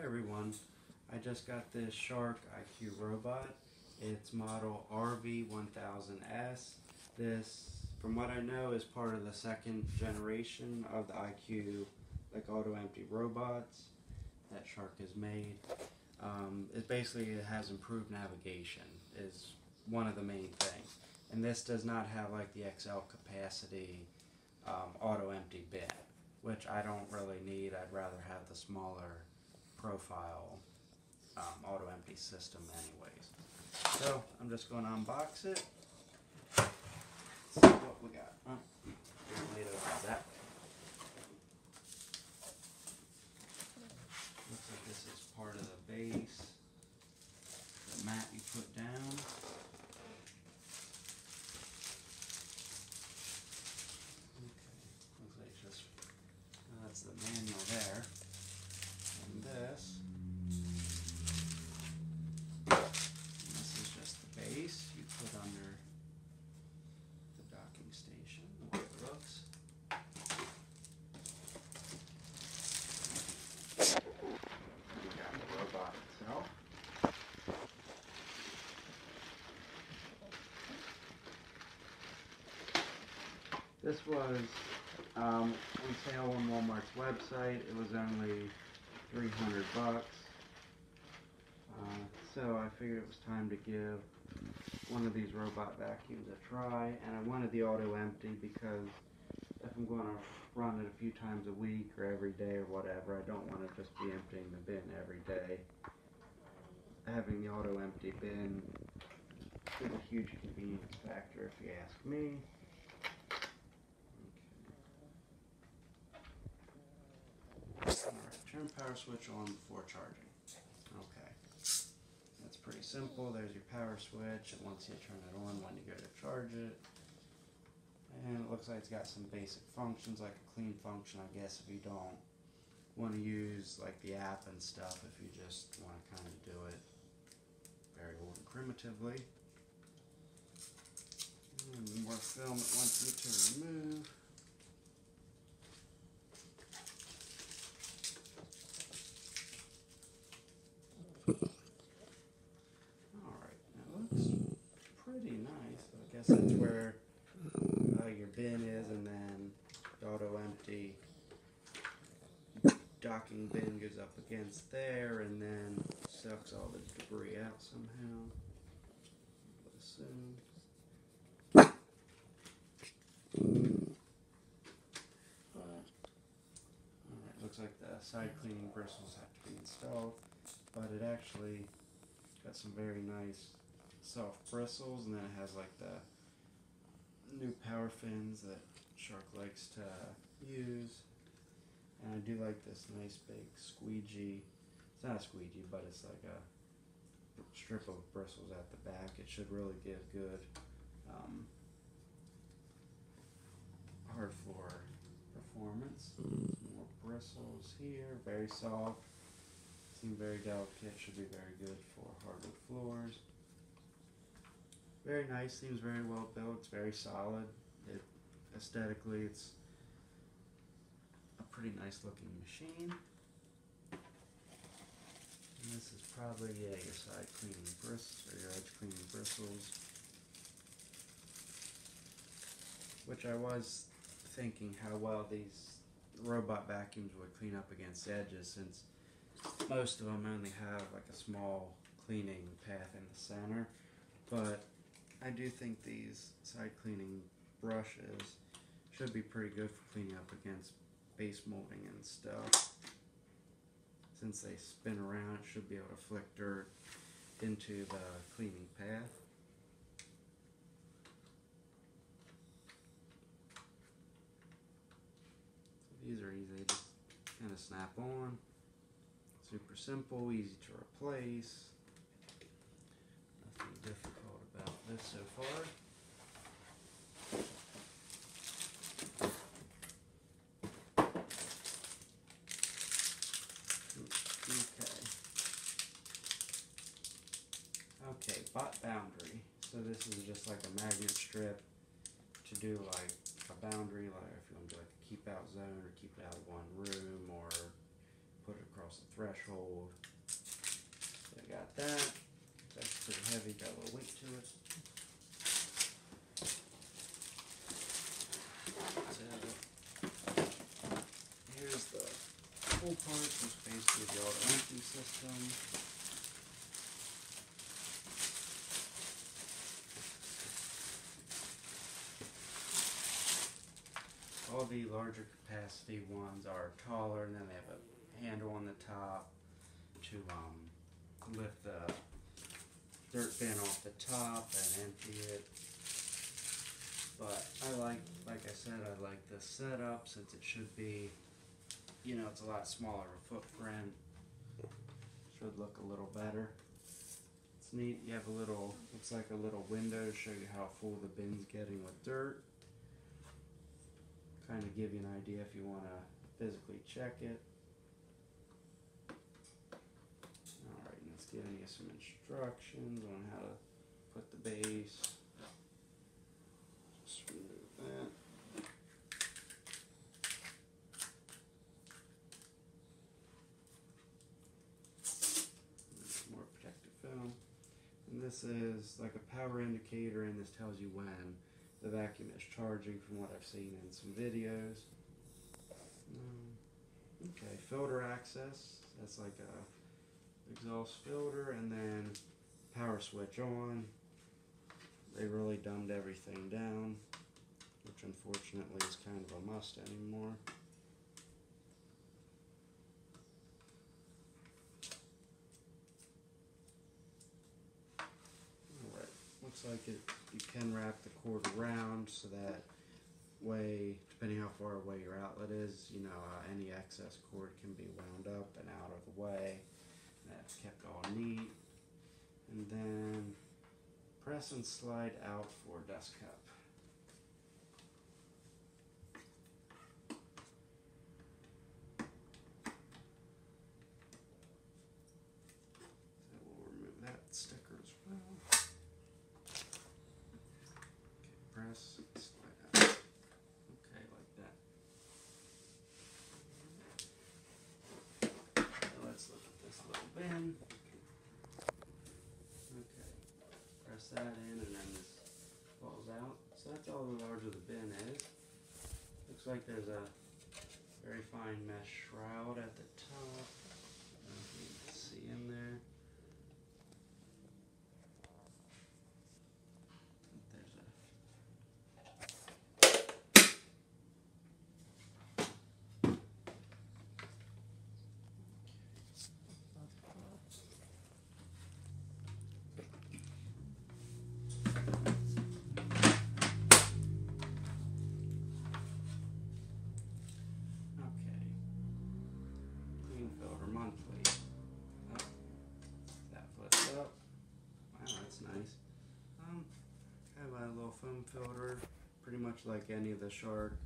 everyone, I just got this Shark IQ robot. It's model RV1000S. This, from what I know, is part of the second generation of the IQ, like auto empty robots that Shark has made. It has improved navigation is one of the main things. And this does not have like the XL capacity auto empty bin, which I don't really need. I'd rather have the smaller profile auto empty system anyways. So I'm just going to unbox it. See what we got. Later about that. Looks like this is part of the base, the mat you put down. That's the manual there. And this is just the base you put under the docking station, the way it looks. We got the robot itself. This was on sale on Walmart's website. It was only $300. So I figured it was time to give one of these robot vacuums a try, and I wanted the auto empty because if I'm going to run it a few times a week or every day or whatever, I don't want to just be emptying the bin every day. Having the auto empty bin is a huge convenience factor if you ask me. Alright, turn power switch on before charging. Okay. That's pretty simple. There's your power switch, and once you turn it on, when you go to charge it. And it looks like it's got some basic functions, like a clean function, I guess, if you don't want to use like the app and stuff, if you just want to kind of do it very old and primitively. And more film it wants me to remove. Alright, now it looks pretty nice. I guess that's where your bin is, and then the auto empty docking bin goes up against there, and then sucks all the debris out somehow, I would assume. Alright, looks like the side cleaning bristles have to be installed, but it actually got some very nice soft bristles, and then it has like the new power fins that Shark likes to use. And I do like this nice big squeegee. It's not a squeegee, but it's like a strip of bristles at the back. It should really give good hard floor performance. More bristles here, very soft. Seem very delicate. Should be very good for hardwood floors. Very nice. Seems very well built. It's very solid. Aesthetically, it's a pretty nice looking machine. And this is probably, your side cleaning bristles, or your edge cleaning bristles. Which I was thinking how well these robot vacuums would clean up against edges, since most of them only have like a small cleaning path in the center. But I do think these side cleaning brushes should be pretty good for cleaning up against base molding and stuff. Since they spin around, it should be able to flick dirt into the cleaning path. So these are easy, just kind of snap on. Super simple, easy to replace. Nothing difficult about this so far. Okay, bot boundary. So this is just like a magnet strip to do like a boundary, like if you want to do like a keep out zone or keep it out of one room, or put it across across the threshold. So I got that. That's pretty heavy, got a little weight to it. So here's the full part, which is basically the auto empty system. All the larger capacity ones are taller, and then they have a handle on the top to lift the dirt bin off the top and empty it. But like I said, I like this setup since it should be, you know, it's a lot smaller of a footprint. Should look a little better. It's neat. You have a little, looks like a little window to show you how full the bin's getting with dirt. Kind of give you an idea if you want to physically check it. Alright, and it's giving you some instructions on how to put the base. Just remove that. More protective film. And this is like a power indicator, and this tells you when the vacuum is charging from what I've seen in some videos. Okay, filter access. That's like a exhaust filter, and then power switch on. They really dumbed everything down, which unfortunately is kind of a must anymore. Alright, looks like it. You can wrap the cord around so that way, depending how far away your outlet is, you know, any excess cord can be wound up and out of the way. That's kept all neat. And then press and slide out for dust cup. So we'll remove that sticker as well. Okay, press and slide out. Okay, like that. Now let's look at this little bin. Okay, press that in and then this falls out. So that's all the larger the bin is. Looks like there's a very fine mesh shroud at the top. I don't know if you can see in there. There's a Filter monthly. Oh, that flips up. Wow, that's nice. Kind of a little foam filter, pretty much like any of the Shark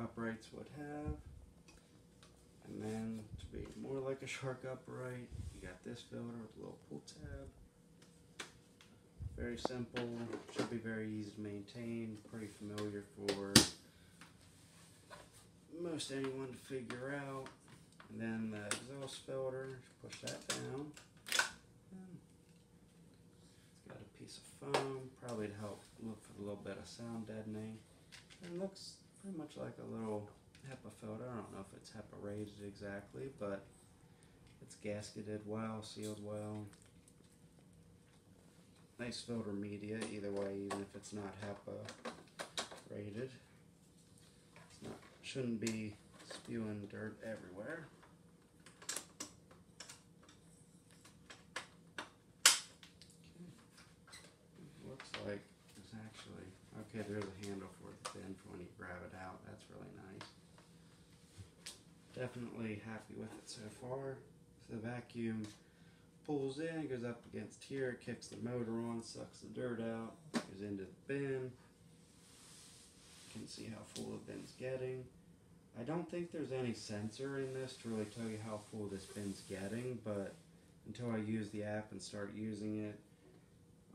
uprights would have. And then to be more like a Shark upright, you got this filter with a little pull tab. Very simple, should be very easy to maintain, pretty familiar for most anyone to figure out. And then the exhaust filter, push that down. It's got a piece of foam, probably to help look for a little bit of sound deadening. And it looks pretty much like a little HEPA filter. I don't know if it's HEPA rated exactly, but it's gasketed well, sealed well. Nice filter media, either way, even if it's not HEPA rated. It's not, shouldn't be spewing dirt everywhere. Looks like there's actually, okay, there's a handle for the bin for when you grab it out. That's really nice. Definitely happy with it so far. So the vacuum pulls in, goes up against here, kicks the motor on, sucks the dirt out, goes into the bin. You can see how full the bin's getting. I don't think there's any sensor in this to really tell you how full this bin's getting, but until I use the app and start using it,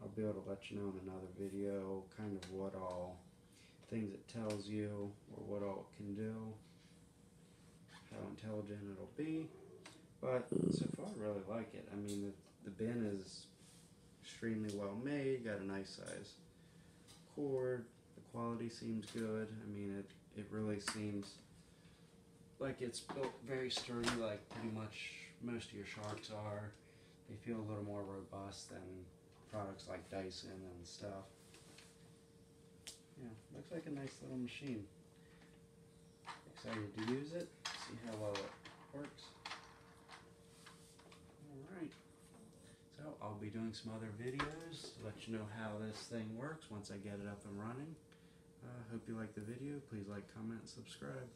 I'll be able to let you know in another video kind of what all things it tells you or what all it can do, how intelligent it'll be. But so far, I really like it. I mean, the bin is extremely well made. Got a nice size cord. The quality seems good. I mean, it really seems like it's built very sturdy, like pretty much most of your sharks are. They feel a little more robust than products like Dyson and stuff. Yeah, looks like a nice little machine. Excited to use it, see how well it works. Alright, so I'll be doing some other videos to let you know how this thing works once I get it up and running. Hope you like the video. Please like, comment, and subscribe.